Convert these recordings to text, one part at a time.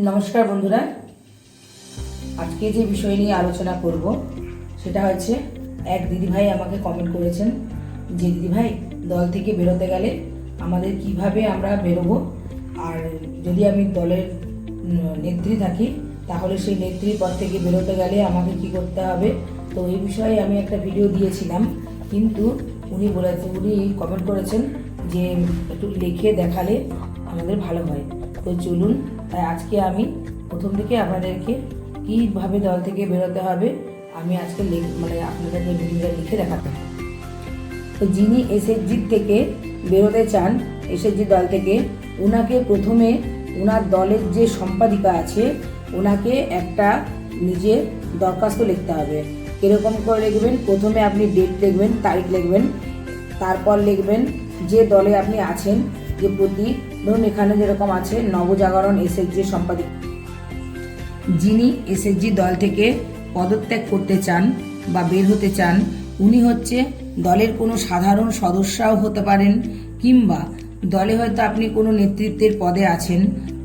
নমস্কার বন্ধুরা, আজকে যে বিষয় নিয়ে আলোচনা করব সেটা হচ্ছে এক দিদিভাই আমাকে কমেন্ট করেছেন যে দিদিভাই দল থেকে বেরোতে গেলে আমাদের কিভাবে আমরা বেরোবো, আর যদি আমি দলের নেত্রী থাকি তাহলে সেই নেত্রী পদ থেকে বেরোতে গেলে আমাকে কি করতে হবে। তো এই বিষয়ে আমি একটা ভিডিও দিয়েছিলাম, কিন্তু উনি কমেন্ট করেছেন যে একটু লিখে দেখালে আমাদের ভালো হয়। তো চলুন, তাই আজকে আমি প্রথম থেকে আপনাদেরকে কীভাবে দল থেকে বেরোতে হবে আমি আজকে আপনাদেরকে ভিডিওটা লিখে দেখাতে হবে। তো যিনি এসএসজি থেকে বেরোতে চান, এসএসজি দল থেকে, ওনাকে প্রথমে ওনার দলের যে সম্পাদিকা আছে ওনাকে একটা নিজে দরখাস্ত লিখতে হবে। কীরকম করে লিখবেন? প্রথমে আপনি ডেট লিখবেন, তারিখ লিখবেন, তারপর লিখবেন যে দলে আপনি আছেন, যে ধরুন এখানে যেরকম আছে নবজাগরণ এসএসজি সম্পাদিকা। যিনি এসএসজি দল থেকে পদত্যাগ করতে চান বা বের হতে চান, উনি হচ্ছে দলের কোনো সাধারণ সদস্যও হতে পারেন, কিংবা দলে হয়তো আপনি কোনো নেতৃত্বের পদে আছেন।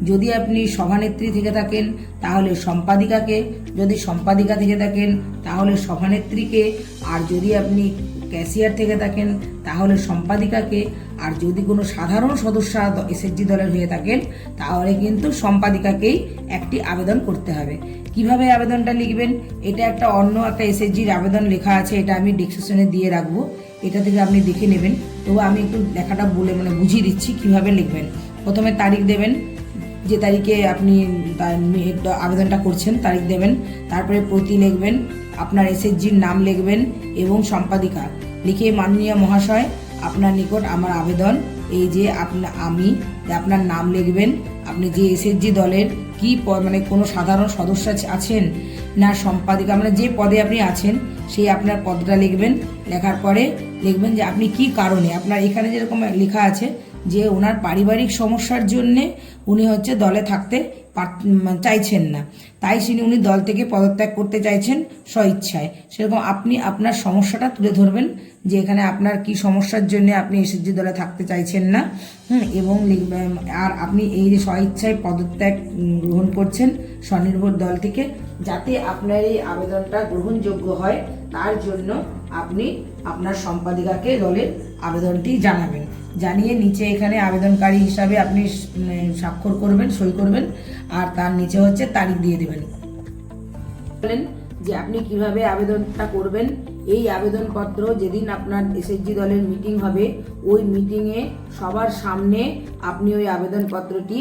যদি আপনি সভানেত্রী থেকে থাকেন তাহলে সম্পাদিকাকে, যদি সম্পাদিকা থেকে থাকেন তাহলে সভানেত্রীকে, আর যদি আপনি ক্যাশিয়ার থেকে থাকেন তাহলে সম্পাদিকাকে, আর যদি কোনো সাধারণ সদস্য এসএসজি দলের হয়ে থাকেন তাহলে কিন্তু সম্পাদিকাকেই একটি আবেদন করতে হবে। কিভাবে আবেদনটা লিখবেন? এটা অন্য একটা এসএসজির আবেদন লেখা আছে, এটা আমি ডিসক্রিপশনে দিয়ে রাখবো, এটা থেকে আপনি দেখে নেবেন। তবু আমি একটু লেখাটা বুঝিয়ে দিচ্ছি কিভাবে লিখবেন। প্রথমে তারিখ দেবেন, যে তারিখে আপনি আবেদনটা করছেন তারিখ দেবেন, তারপরে প্রতি লিখবেন, আপনার এসএসজির নাম লিখবেন এবং সম্পাদিকা লিখে, মাননীয় মহাশয় আপনার নিকট আমার আবেদন এই যে আপনার নাম লিখবেন, আপনি যে এসএসজি দলের কি কোনো সাধারণ সদস্য আছেন না সম্পাদিকা, যে পদে আপনি আছেন সেই আপনার পদটা লিখবেন। লেখার পরে লিখবেন যে আপনি কি কারণে, আপনার এখানে যেরকম লেখা আছে যে ওনার পারিবারিক সমস্যার জন্যে উনি হচ্ছে দলে থাকতে চাইছেন না, তাই উনি দল থেকে পদত্যাগ করতে চাইছেন স্বইচ্ছায়। সেরকম আপনি আপনার সমস্যাটা তুলে ধরবেন যে এখানে আপনার কি সমস্যার জন্য আপনি এসএসজি দলে থাকতে চাইছেন না, এবং লিখবেন, আর আপনি এই যে স্বইচ্ছায় পদত্যাগ গ্রহণ করছেন স্বনির্ভর দল থেকে, যাতে আপনার এই আবেদনটা গ্রহণযোগ্য হয় তার জন্য আপনি আপনার সম্পাদিকাকে দলের আবেদনটি জানাবেন। জানিয়ে নিচে এখানে আবেদনকারী হিসাবে আপনি স্বাক্ষর করবেন, সই করবেন, আর তার নিচে হচ্ছে তারিখ দিয়ে দেবেন। বলেন যে আপনি কিভাবে আবেদনটা করবেন। এই আবেদনপত্র যেদিন আপনার এসএসজি দলের মিটিং হবে ওই মিটিংয়ে সবার সামনে আপনি ওই আবেদনপত্রটি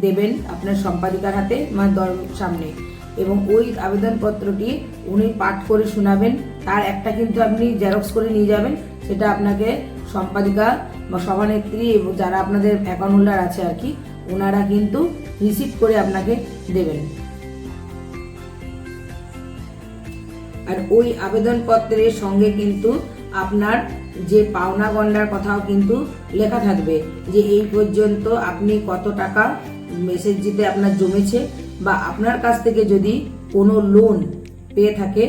দেবেন আপনার সম্পাদিকার হাতে, দল সামনে, এবং ওই আবেদনপত্রটি উনি পাঠ করে শোনাবেন। তার একটা কিন্তু আপনি জেরক্স করে নিয়ে যাবেন, সেটা আপনাকে সম্পাদিকা বা সভানেত্রী এবং যারা আপনাদের অ্যাকাউন্ট হোল্ডার আছে আর কি, ওনারা কিন্তু রিসিভ করে আপনাকে দেবেন। আর ওই আবেদনপত্রের সঙ্গে কিন্তু আপনার যে পাওনা গন্ডার কথাও কিন্তু লেখা থাকবে, যে এই পর্যন্ত আপনি কত টাকা এসএসজিতে আপনার জমেছে, বা আপনার কাছ থেকে যদি কোনো লোন পেয়ে থাকে,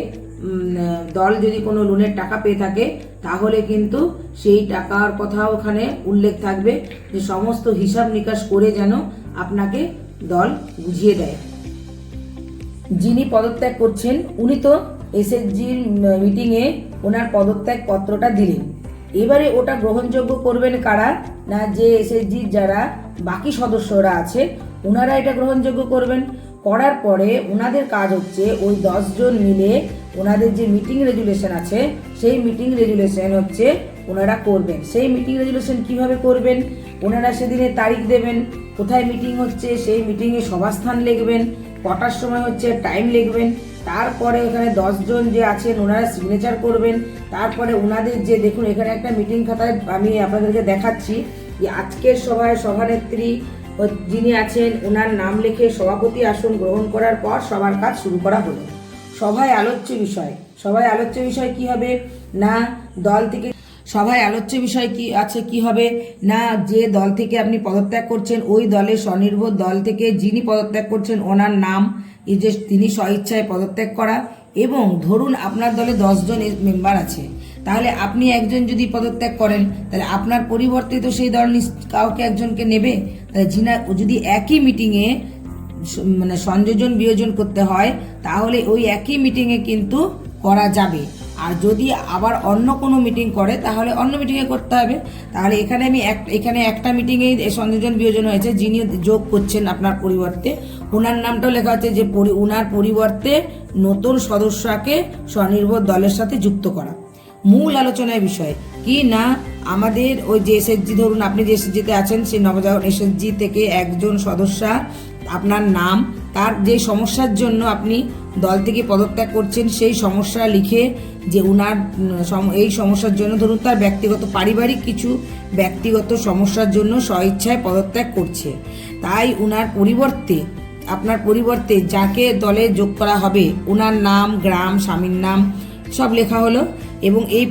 দল যদি কোনো লোনের টাকা পেয়ে থাকে তাহলে কিন্তু সেই টাকার কথাও ওখানে উল্লেখ থাকবে, যে সমস্ত হিসাব নিকাশ করে যেন আপনাকে দল বুঝিয়ে দেয়। যিনি পদত্যাগ করছেন উনি তো এসএসজির মিটিংয়ে ওনার পদত্যাগ পত্রটা দিলেন, এবারে ওটা গ্রহণযোগ্য করবেন কারা না, যে এসএসজির যারা বাকি সদস্যরা আছে ওনারা এটা গ্রহণযোগ্য করবেন। করার পরে ওনাদের কাজ হচ্ছে ওই 10 জন মিলে ওনাদের যে মিটিং রেজুলেশন আছে সেই মিটিং রেজুলেশন হচ্ছে ওনারা করবেন। সেই মিটিং রেজুলেশন কিভাবে করবেন? ওনারা সেদিনে তারিখ দেবেন, কোথায় মিটিং হচ্ছে সেই মিটিংয়ে সভাস্থান লিখবেন, কটার সময় হচ্ছে টাইম লিখবেন, তারপরে এখানে 10 জন যে আছেন ওনারা সিগনেচার করবেন। তারপরে ওনাদের যে দেখুন এখানে একটা মিটিং খাতায় আমি আপনাদেরকে দেখাচ্ছি যে আজকের সভায় সভানেত্রী যিনি আছেন ওনার নাম লিখে সভাপতি আসন গ্রহণ করার পর সবার কাজ শুরু করা হলো। সভায় আলোচ্য বিষয় কি হবে না, দল থেকে সভায় আলোচ্য বিষয় কি আছে, কি হবে না, যে দল থেকে আপনি পদত্যাগ করছেন ওই দলের স্বনির্ভর দল থেকে যিনি পদত্যাগ করছেন ওনার নাম, এই যে তিনি স্বইচ্ছায় পদত্যাগ করা, এবং ধরুন আপনার দলে 10 জন মেম্বার আছে, তাহলে আপনি একজন যদি পদত্যাগ করেন তাহলে আপনার পরিবর্তে তো সেই দল কাউকে একজনকে নেবে। তাহলে যদি একই মিটিংয়ে মানে সংযোজন বিয়োজন করতে হয়, তাহলে ওই একই মিটিংয়ে কিন্তু করা যাবে। আর যদি আবার অন্য কোনো মিটিং করে তাহলে অন্য মিটিংয়ে করতে হবে। তাহলে এখানে আমি এখানে একটা মিটিংয়েই সংযোজন বিয়োজন হয়েছে, যিনি যোগ করছেন আপনার পরিবর্তে ওনার নামটাও লেখা হচ্ছে যে ওনার পরিবর্তে নতুন সদস্যকে স্বনির্ভর দলের সাথে যুক্ত করা। মূল আলোচনার বিষয় কি না, আমাদের ওই যে এসএসজি, ধরুন আপনি যে এসএসজিতে আছেন, সেই নবজাগরণ এসএসজি থেকে একজন সদস্য আপনার নাম, তার যে সমস্যার জন্য আপনি দল থেকে পদত্যাগ করছেন সেই সমস্যা লিখে, যে উনার এই সমস্যার জন্য, ধরুন তার ব্যক্তিগত পারিবারিক কিছু ব্যক্তিগত সমস্যার জন্য স্বইচ্ছায় পদত্যাগ করছে, তাই উনার পরিবর্তে আপনার পরিবর্তে যাকে দলে যোগ করা হবে ওনার নাম, গ্রাম, স্বামীর নাম সব লেখা হলো। এবং এই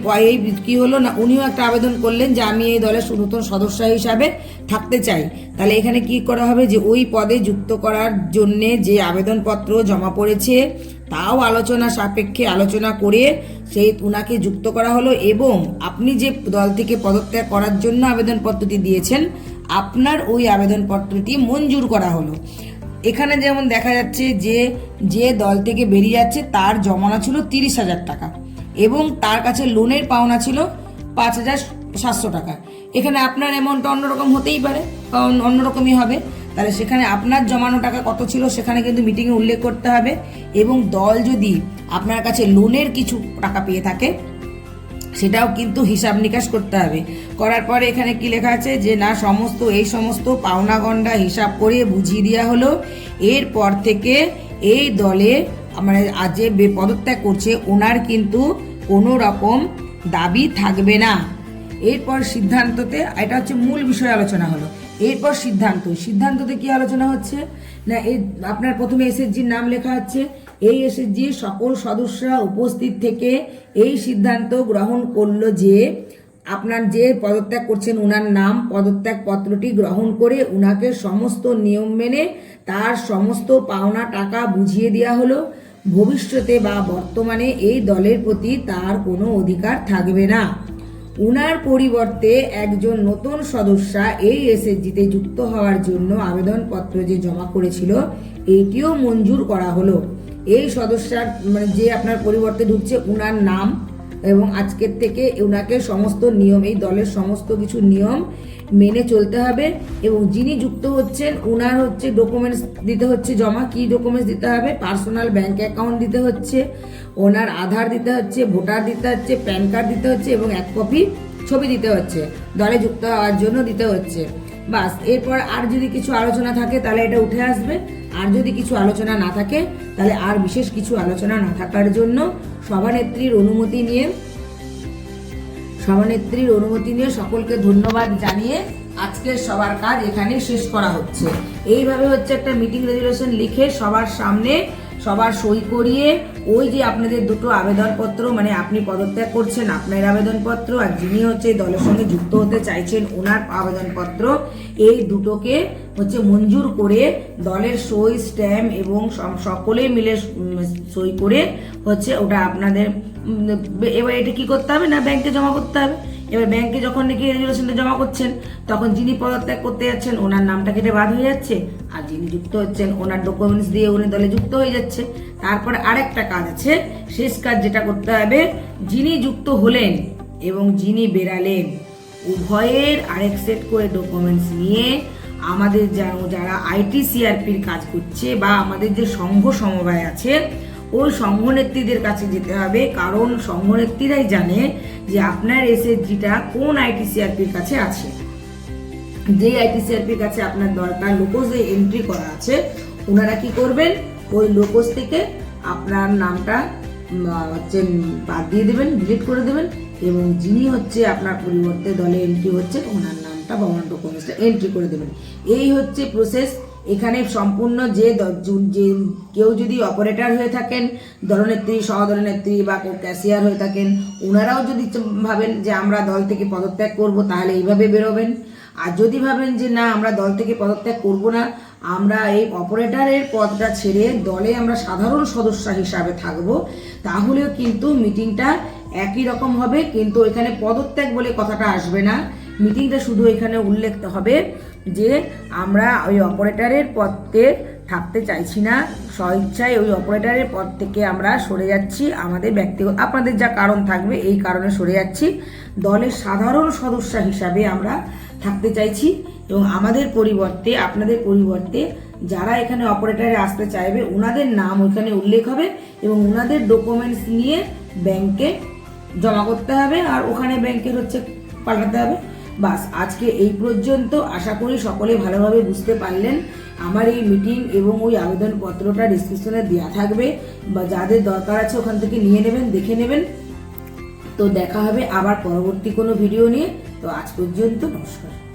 কি হলো না, উনিও একটা আবেদন করলেন যে আমি এই দলের নতুন সদস্য হিসাবে থাকতে চাই। তাহলে এখানে কি করা হবে, যে ওই পদে যুক্ত করার জন্যে যে আবেদনপত্র জমা পড়েছে তাও আলোচনা সাপেক্ষে আলোচনা করে সেই উনাকে যুক্ত করা হলো। এবং আপনি যে দল থেকে পদত্যাগ করার জন্য আবেদনপত্রটি দিয়েছেন, আপনার ওই আবেদনপত্রটি মঞ্জুর করা হলো। এখানে যেমন দেখা যাচ্ছে যে দল থেকে বেরিয়ে যাচ্ছে তার জমানো ছিল 30,000 টাকা এবং তার কাছে লোনের পাওনা ছিল 5,700 টাকা। এখানে আপনার অ্যামাউন্টটা অন্যরকম হতেই পারে, কারণ অন্যরকমই হবে। তাহলে সেখানে আপনার জমানো টাকা কত ছিল সেখানে কিন্তু মিটিংয়ে উল্লেখ করতে হবে। এবং দল যদি আপনার কাছে লোনের কিছু টাকা পেয়ে থাকে সেটাও কিন্তু হিসাব নিকাশ করতে হবে। করার পরে এখানে কি লেখা আছে, যে না এই সমস্ত পাওনা গন্ডা হিসাব করে বুঝিয়ে দেওয়া হলো। এরপর থেকে এই দলে মানে আজ যে পদত্যাগ করছে ওনার কিন্তু কোনো রকম দাবি থাকবে না। এরপর সিদ্ধান্ততে, এটা হচ্ছে মূল বিষয় আলোচনা হলো। এরপর সিদ্ধান্ততে কি আলোচনা হচ্ছে না, এই আপনার প্রথমে এসএসজির নাম লেখা হচ্ছে। এই এসএসজির সকল সদস্যরা উপস্থিত থেকে এই সিদ্ধান্ত গ্রহণ করলো যে আপনার যে পদত্যাগ করছেন ওনার নাম, পদত্যাগ পত্রটি গ্রহণ করে উনাকে সমস্ত নিয়ম মেনে তার সমস্ত পাওনা টাকা বুঝিয়ে দেওয়া হলো। ভবিষ্যতে বা বর্তমানে এই দলের প্রতি তার কোনো অধিকার থাকবে না। উনার পরিবর্তে একজন নতুন সদস্য এই এসএসজিতে যুক্ত হওয়ার জন্য আবেদনপত্র যে জমা করেছিল এইটিও মঞ্জুর করা হলো। এই সদস্যার মানে যে আপনার পরিবর্তে ঢুকছে উনার নাম, এবং আজকের থেকে উনাকে সমস্ত নিয়ম, এই দলের সমস্ত কিছু নিয়ম মেনে চলতে হবে। এবং যিনি যুক্ত হচ্ছেন উনার হচ্ছে ডকুমেন্টস দিতে হচ্ছে জমা। কি ডকুমেন্টস দিতে হবে, পার্সোনাল ব্যাংক অ্যাকাউন্ট দিতে হচ্ছে, ওনার আধার দিতে হচ্ছে, ভোটার দিতে হচ্ছে, প্যান কার্ড দিতে হচ্ছে এবং 1 কপি ছবি দিতে হচ্ছে, দলে যুক্ত হওয়ার জন্য দিতে হচ্ছে। বাস, এরপর আর যদি কিছু আলোচনা থাকে তাহলে এটা উঠে আসবে। আর যদি কিছু আলোচনা না থাকে তাহলে আর বিশেষ কিছু আলোচনা না থাকার জন্য সভানেত্রীর অনুমতি নিয়ে সকলকে ধন্যবাদ জানিয়ে আজকের সবার কাজ এখানে শেষ করা হচ্ছে। এইভাবে হচ্ছে একটা মিটিং রেজুলেশন লিখে সবার সামনে সবার সই করিয়ে ওই যে আপনাদের দুটো আবেদনপত্র, মানে আপনি পদত্যাগ করছেন আপনার আবেদনপত্র আর যিনি হচ্ছে দলের সঙ্গে যুক্ত হতে চাইছেন ওনার আবেদনপত্র, এই দুটোকে হচ্ছে মঞ্জুর করে দলের সই, স্ট্যাম্প এবং সকলে মিলে সই করে হচ্ছে ওটা আপনাদের। এবার এটা কি করতে হবে না, ব্যাংকে জমা করতে হবে। এবার ব্যাংকে যখন নাকি রেজুলেশনটা জমা করছেন তখন যিনি পদত্যাগ করতে যাচ্ছেন ওনার নামটা কেটে বাদ হয়ে যাচ্ছে, আর যিনি যুক্ত হচ্ছেন ওনার ডকুমেন্টস দিয়ে উনি দলে যুক্ত হয়ে যাচ্ছে। তারপরে আরেকটা কাজ আছে, শেষ কাজ যেটা করতে হবে, যিনি যুক্ত হলেন এবং যিনি বেরালেন উভয়ের আরেক সেট করে ডকুমেন্টস নিয়ে আমাদের যারা আইটিসিআরপির কাজ করছে বা আমাদের যে সংঘ সমবায় আছে ওই সংঘনেত্রীদের কাছে যেতে হবে। কারণ সংঘনেত্রীরাই জানে যে আপনার এসএসজিটা কোন আইটিসিআরপির কাছে আছে। যে আইটিসিআরপির কাছে আপনার দরকার লোকোসে এন্ট্রি করা আছে, ওনারা কি করবেন, ওই লোকোস থেকে আপনার নামটা হচ্ছে বাদ দিয়ে দেবেন, ডিলিট করে দেবেন এবং যিনি হচ্ছে আপনার পরিবর্তে দলে এন্ট্রি হচ্ছে ওনার নামটা বা ওনার ডকুমেন্টসটা এন্ট্রি করে দেবেন। এই হচ্ছে প্রসেস। এখানে সম্পূর্ণ যে কেউ যদি অপারেটর হয়ে থাকেন, দলনেত্রী, সহদলনেত্রী বা ক্যাশিয়ার হয়ে থাকেন, ওনারাও যদি ভাবেন যে আমরা দল থেকে পদত্যাগ করব তাহলে এইভাবে বেরোবেন। আর যদি ভাবেন যে না আমরা দল থেকে পদত্যাগ করব না, আমরা এই অপারেটরের পদটা ছেড়ে দলে আমরা সাধারণ সদস্য হিসাবে থাকব, তাহলেও কিন্তু মিটিংটা একই রকম হবে। কিন্তু এখানে পদত্যাগ বলে কথাটা আসবে না, মিটিংটা শুধু এখানে উল্লেখ হবে যে আমরা ওই অপারেটরের পদে থাকতে চাইছি না, স্বইচ্ছায় ওই অপারেটরের পদ থেকে আমরা সরে যাচ্ছি। আমাদের ব্যক্তিগত আপনাদের যা কারণ থাকবে এই কারণে সরে যাচ্ছি। দলের সাধারণ সদস্য হিসাবে আমরা থাকতে চাইছি এবং আমাদের পরিবর্তে আপনাদের পরিবর্তে যারা এখানে অপারেটরে আসতে চাইবে ওনাদের নাম ওইখানে উল্লেখ হবে এবং ওনাদের ডকুমেন্টস নিয়ে ব্যাংকে জমা করতে হবে আর ওখানে ব্যাংকের পাঠাতে হবে। বাস, আজকে এই পর্যন্ত। আশা করি সকলে ভালোভাবে বুঝতে পারলেন। আমার এই মিটিং এবং ওই আবেদনপত্রটা ডিসক্রিপশনে দেওয়া থাকবে, বা যাদের দরকার আছে ওখান থেকে নিয়ে নেবেন, দেখে নেবেন। তো দেখা হবে আবার পরবর্তী কোনো ভিডিও নিয়ে। তো আজ পর্যন্ত নমস্কার।